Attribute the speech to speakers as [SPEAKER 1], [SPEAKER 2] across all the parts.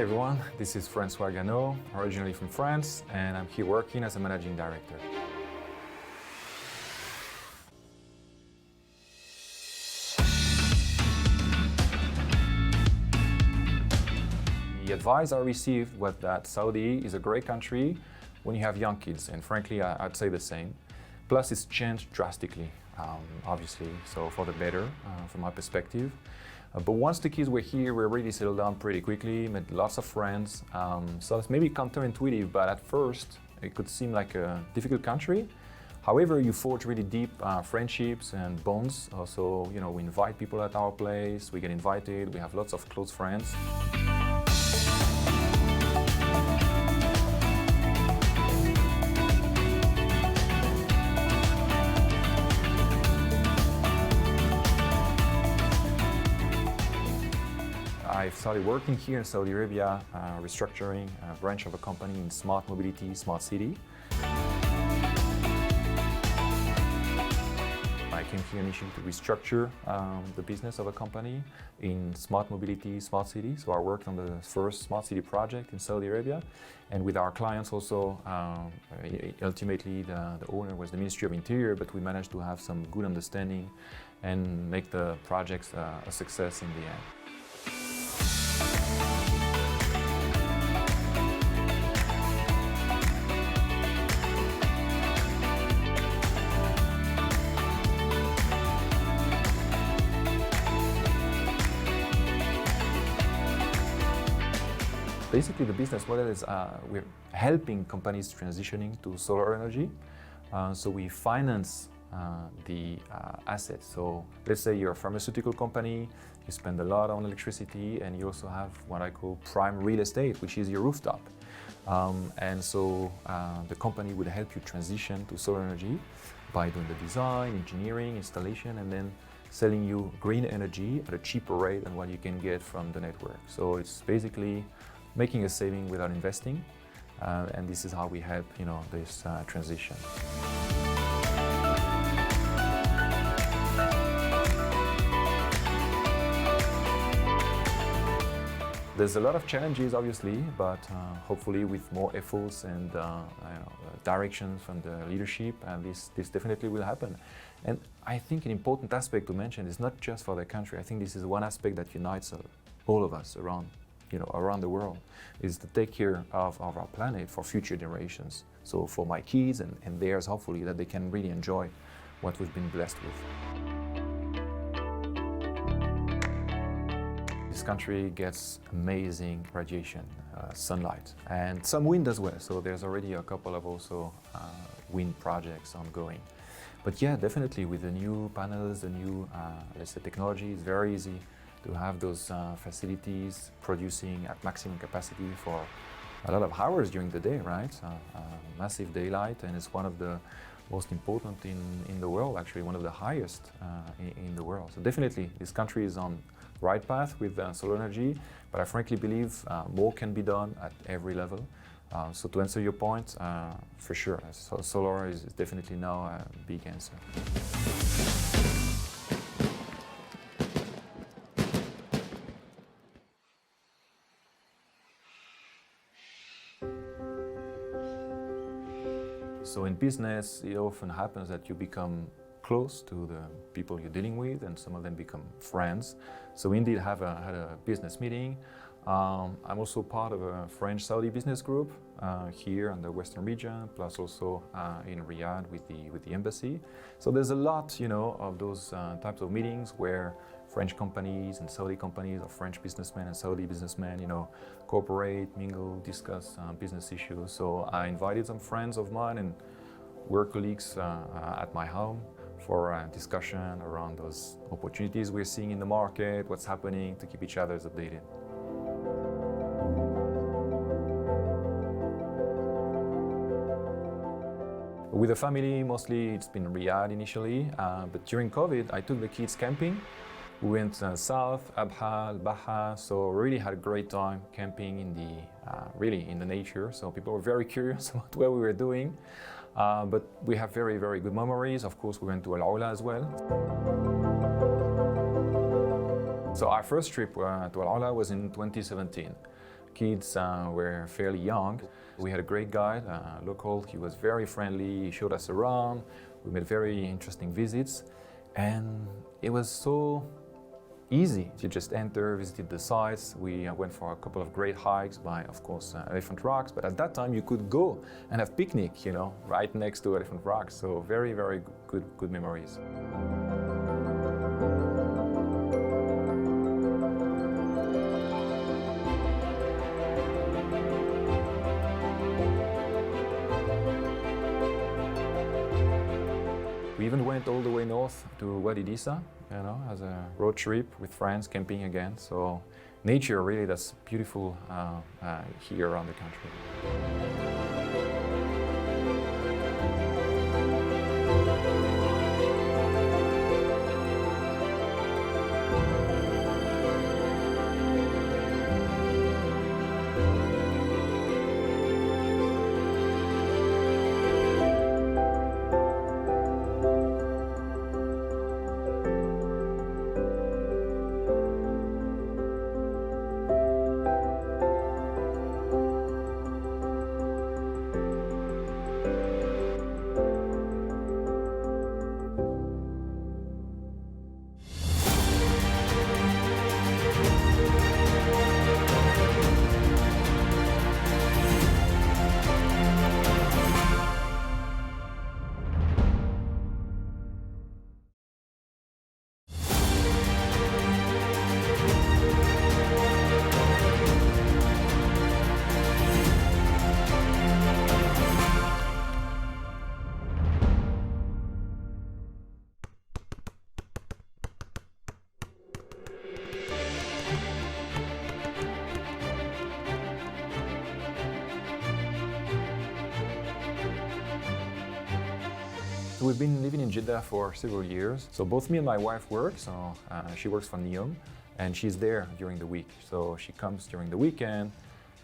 [SPEAKER 1] Hi everyone, this is François Gano, originally from France, and I'm here working as a managing director. The advice I received was that Saudi is a great country when you have young kids, and frankly, I'd say the same. Plus, it's changed drastically, obviously, so for the better, from my perspective. But once the kids were here, we really settled down pretty quickly, made lots of friends. So it's maybe counterintuitive, but at first, it could seem like a difficult country. However, you forge really deep friendships and bonds. Also, we invite people at our place, we get invited, we have lots of close friends. I started working here in Saudi Arabia, restructuring a branch of a company in smart mobility, smart city. I came here initially to restructure the business of a company in smart mobility, smart city. So I worked on the first smart city project in Saudi Arabia. And with our clients also, ultimately the owner was the Ministry of Interior, but we managed to have some good understanding and make the projects a success in the end. Basically, the business model is we're helping companies transitioning to solar energy. So we finance the assets. So let's say you're a pharmaceutical company, you spend a lot on electricity, and you also have what I call prime real estate, which is your rooftop. And so the company would help you transition to solar energy by doing the design, engineering, installation, and then selling you green energy at a cheaper rate than what you can get from the network. So it's basically making a saving without investing, and this is how we help this transition. There's a lot of challenges, obviously, but hopefully with more efforts and directions from the leadership, and this definitely will happen. And I think an important aspect to mention is not just for the country. I think this is one aspect that unites all of us around the world, is to take care of our planet for future generations. So for my kids and theirs, hopefully, that they can really enjoy what we've been blessed with. This country gets amazing radiation, sunlight, and some wind as well. So there's already a couple of also wind projects ongoing. But yeah, definitely with the new panels, the new, let's say, technology, it's very easy to have those facilities producing at maximum capacity for a lot of hours during the day, right? Massive daylight, and it's one of the most important in the world, actually one of the highest in the world. So definitely this country is on the right path with solar energy, but I frankly believe more can be done at every level. So to answer your point, for sure, solar is definitely now a big answer. So in business, it often happens that you become close to the people you're dealing with, and some of them become friends. So we indeed had a business meeting. I'm also part of a French-Saudi business group here in the Western region, plus also in Riyadh with the embassy. So there's a lot, of those types of meetings where French companies and Saudi companies, or French businessmen and Saudi businessmen, cooperate, mingle, discuss business issues. So I invited some friends of mine and work colleagues at my home for a discussion around those opportunities we're seeing in the market, what's happening, to keep each other updated. With the family, mostly it's been Riyadh initially, but during COVID, I took the kids camping. We went south, Abha, Al-Baha, so really had a great time camping in the nature. So people were very curious about what we were doing, but we have very, very good memories. Of course, we went to Al-Ula as well. So our first trip to Al-Ula was in 2017. Kids were fairly young. We had a great guide, local. He was very friendly. He showed us around. We made very interesting visits, and it was so easy to just enter, visited the sites. We went for a couple of great hikes by, of course, Elephant Rocks, but at that time you could go and have picnic, you know, right next to Elephant Rocks. So very, very good memories. We even went all the way north to Wadi Disa, you know, as a road trip with friends, camping again. So nature really, that's beautiful here around the country. So we've been living in Jeddah for several years. So both me and my wife work. So she works for NEOM and she's there during the week. So she comes during the weekend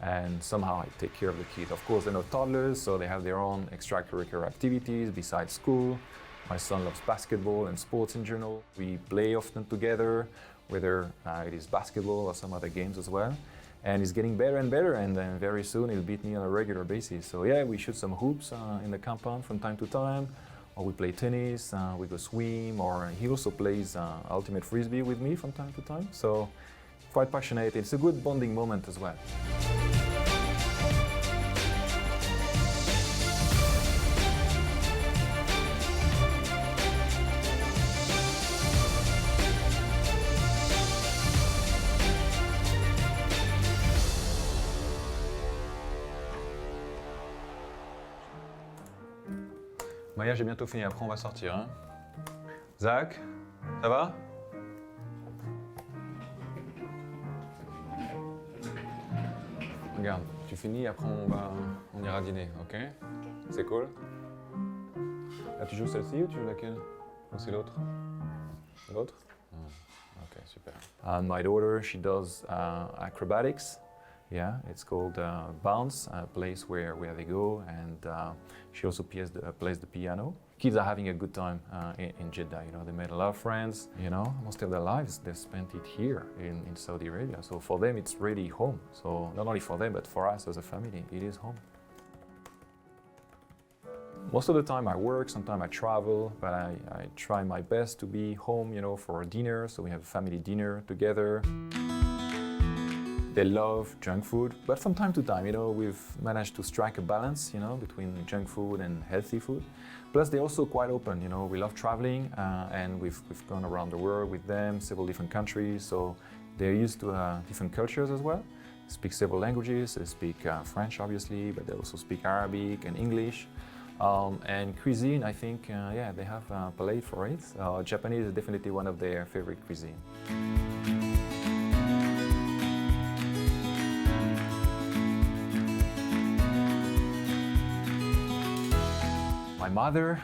[SPEAKER 1] and somehow I take care of the kids. Of course, they're not toddlers, so they have their own extracurricular activities besides school. My son loves basketball and sports in general. We play often together, whether it is basketball or some other games as well. And he's getting better and better, and then very soon he'll beat me on a regular basis. So yeah, we shoot some hoops in the compound from time to time, or we play tennis, we go swim, or he also plays ultimate frisbee with me from time to time. So quite passionate. It's a good bonding moment as well. Maya, j'ai bientôt fini, après on va sortir. Hein. Zach, ça va? Regarde, tu finis, après on ira dîner, ok? C'est cool? Là, tu joues celle-ci ou tu joues laquelle? Ou c'est l'autre? L'autre? Ok, super. My daughter, she does acrobatics. Yeah, it's called Bounce, a place where they go, and she also plays the piano. Kids are having a good time in Jeddah. You know, they made a lot of friends. You know, most of their lives they've spent it here in Saudi Arabia. So for them, it's really home. So not only for them, but for us as a family, it is home. Most of the time I work, sometimes I travel, but I try my best to be home, you know, for dinner. So we have a family dinner together. They love junk food, but from time to time, you know, we've managed to strike a balance, you know, between junk food and healthy food. Plus, they're also quite open, you know, we love traveling and we've gone around the world with them, several different countries, so they're used to different cultures as well. They speak several languages, they speak French obviously, but they also speak Arabic and English. And cuisine, I think, yeah, they have a palate for it. Japanese is definitely one of their favorite cuisine. My mother,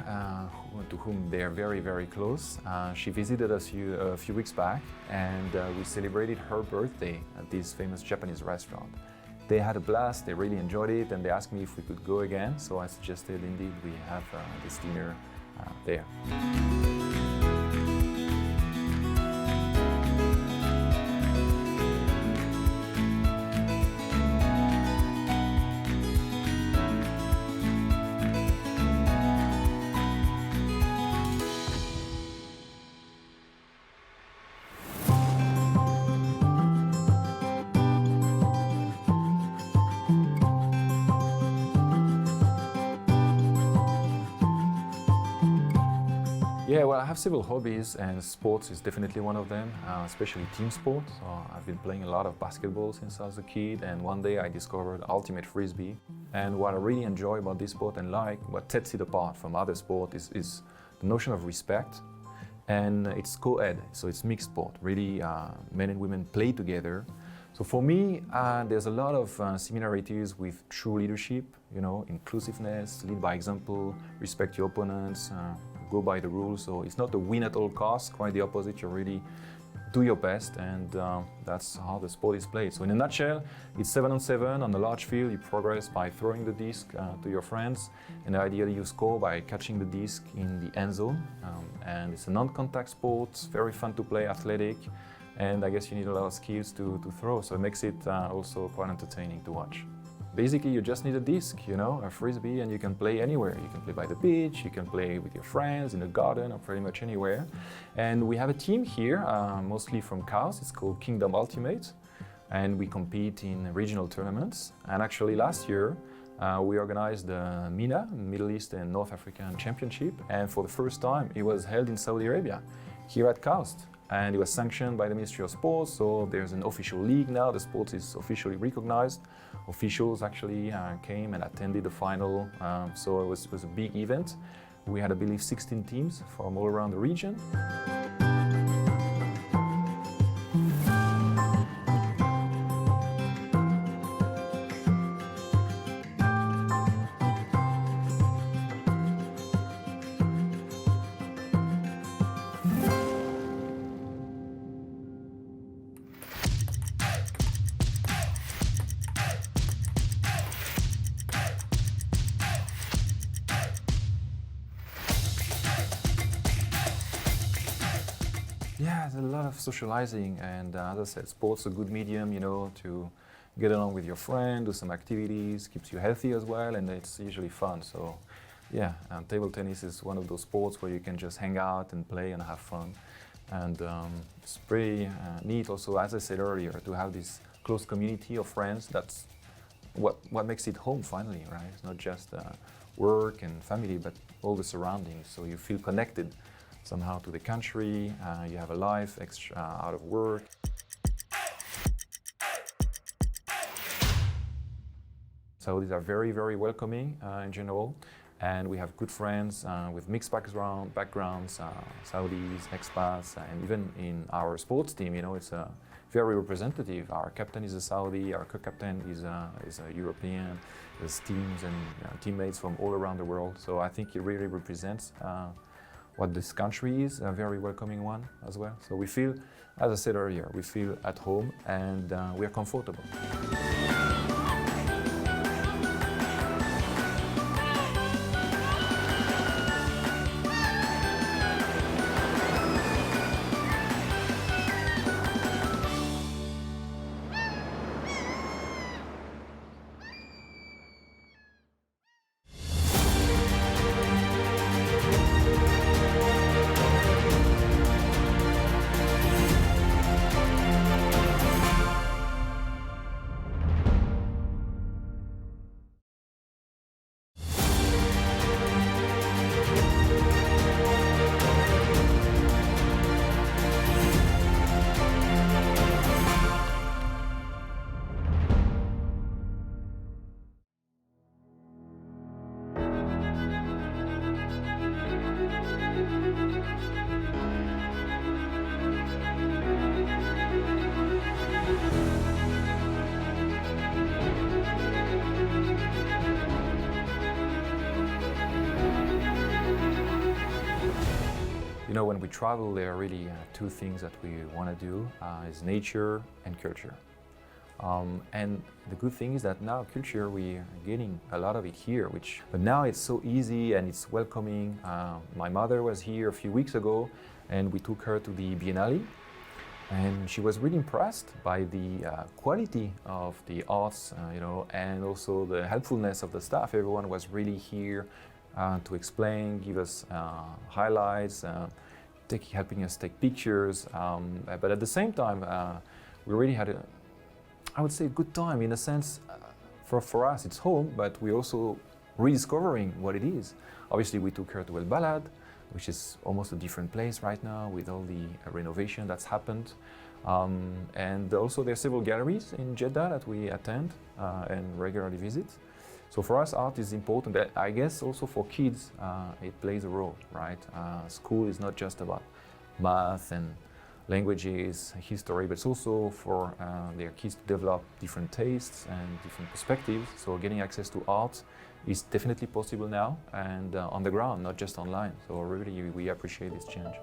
[SPEAKER 1] to whom they are very, very close, she visited us a few weeks back, and we celebrated her birthday at this famous Japanese restaurant. They had a blast, they really enjoyed it, and they asked me if we could go again, so I suggested indeed we have this dinner there. Yeah, well, I have several hobbies, and sports is definitely one of them, especially team sport. So I've been playing a lot of basketball since I was a kid, and one day I discovered ultimate frisbee. And what I really enjoy about this sport and like, what sets it apart from other sports is the notion of respect. And it's co-ed, so it's mixed sport. Really, men and women play together. So for me, there's a lot of similarities with true leadership, inclusiveness, lead by example, respect your opponents, go by the rules. So it's not a win at all costs, quite the opposite. You really do your best, and that's how the sport is played. So in a nutshell, it's 7-on-7 on a large field. You progress by throwing the disc to your friends, and ideally you score by catching the disc in the end zone. And it's a non-contact sport, very fun to play, athletic, and I guess you need a lot of skills to throw, so it makes it also quite entertaining to watch. Basically, you just need a disc, a frisbee, and you can play anywhere. You can play by the beach, you can play with your friends, in the garden, or pretty much anywhere. And we have a team here, mostly from Chaos. It's called Kingdom Ultimate, and we compete in regional tournaments. And actually last year, we organized the MENA, Middle East and North African Championship, and for the first time, it was held in Saudi Arabia, here at KAUST. And it was sanctioned by the Ministry of Sports, so there's an official league now. The sport is officially recognized. Officials actually came and attended the final, so it was a big event. We had, I believe, 16 teams from all around the region. Yeah, there's a lot of socializing, and as I said, sports is a good medium, to get along with your friend, do some activities, keeps you healthy as well, and it's usually fun. So, yeah, table tennis is one of those sports where you can just hang out and play and have fun, and it's pretty neat. Also, as I said earlier, to have this close community of friends. That's what makes it home finally, right? It's not just work and family, but all the surroundings. So you feel connected somehow to the country, you have a life extra out of work. Saudis are very, very welcoming in general, and we have good friends with mixed backgrounds, Saudis, expats, and even in our sports team, it's very representative. Our captain is a Saudi, our co-captain is a European. There's teams and teammates from all around the world, so I think it really represents what this country is, a very welcoming one as well. So we feel, as I said earlier, we feel at home, and we are comfortable. When we travel, there are really two things that we want to do, is nature and culture. And the good thing is that now culture, we are getting a lot of it here, but now it's so easy and it's welcoming. My mother was here a few weeks ago, and we took her to the Biennale, and she was really impressed by the quality of the arts, and also the helpfulness of the staff. Everyone was really here to explain, give us highlights, helping us take pictures, but at the same time, we really had I would say, a good time in a sense. For us, it's home, but we're also rediscovering what it is. Obviously, we took her to El Balad, which is almost a different place right now with all the renovation that's happened. And also there are several galleries in Jeddah that we attend and regularly visit. So for us, art is important. I guess also for kids, it plays a role, right? School is not just about math and languages, history, but it's also for their kids to develop different tastes and different perspectives. So getting access to art is definitely possible now and on the ground, not just online. So really we appreciate this change.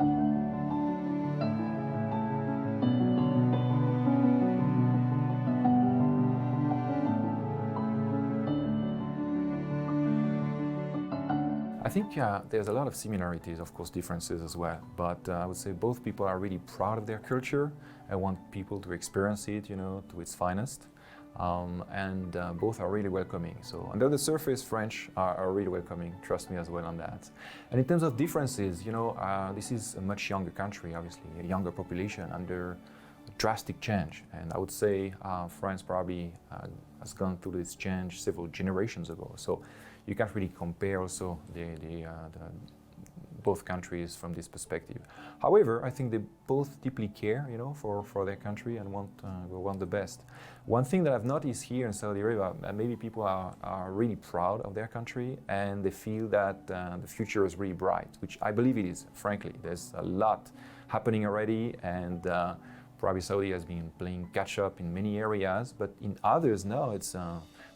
[SPEAKER 1] I think there's a lot of similarities, of course, differences as well. But I would say both people are really proud of their culture and want people to experience it, to its finest. And both are really welcoming. So under the surface, French are really welcoming, trust me as well on that. And in terms of differences, this is a much younger country, obviously, a younger population under drastic change. And I would say France probably has gone through this change several generations ago. So you can't really compare also both countries from this perspective. However, I think they both deeply care, for their country and want the best. One thing that I've noticed here in Saudi Arabia, maybe people are really proud of their country and they feel that the future is really bright, which I believe it is, frankly. There's a lot happening already and probably Saudi has been playing catch up in many areas, but in others now it's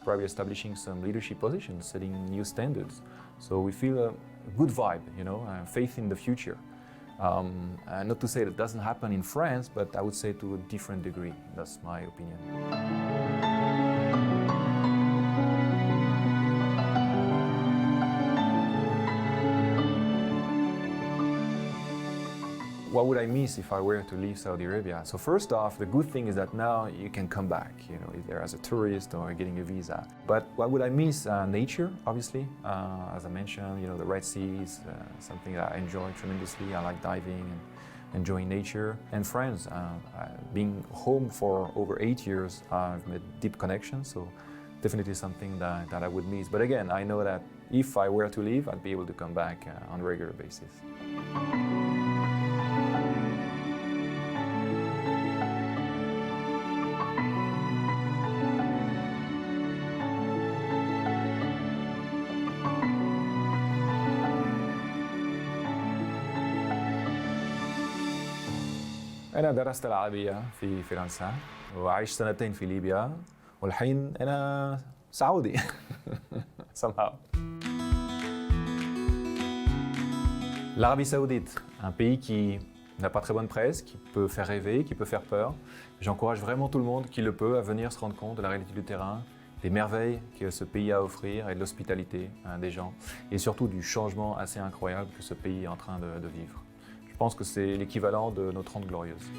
[SPEAKER 1] probably establishing some leadership positions, setting new standards. So we feel a good vibe, faith in the future. Not to say that doesn't happen in France, but I would say to a different degree. That's my opinion. What would I miss if I were to leave Saudi Arabia? So first off, the good thing is that now you can come back, either as a tourist or getting a visa. But what would I miss? Nature, obviously. As I mentioned, the Red Sea is something that I enjoy tremendously. I like diving and enjoying nature. And friends, being home for over 8 years, I've made deep connections. So definitely something that I would miss. But again, I know that if I were to leave, I'd be able to come back on a regular basis. أنا درست العربية في فرنسا وعشت 2 سنين في ليبيا والحين أنا سعودي somehow. L'Arabie Saoudite, un pays qui n'a pas très bonne presse, qui peut faire rêver, qui peut faire peur. J'encourage vraiment tout le monde qui le peut à venir se rendre compte de la réalité du terrain, des merveilles que ce pays a à offrir et de l'hospitalité des gens et surtout du changement assez incroyable que ce pays est en train de vivre. Je pense que c'est l'équivalent de nos 30 glorieuses.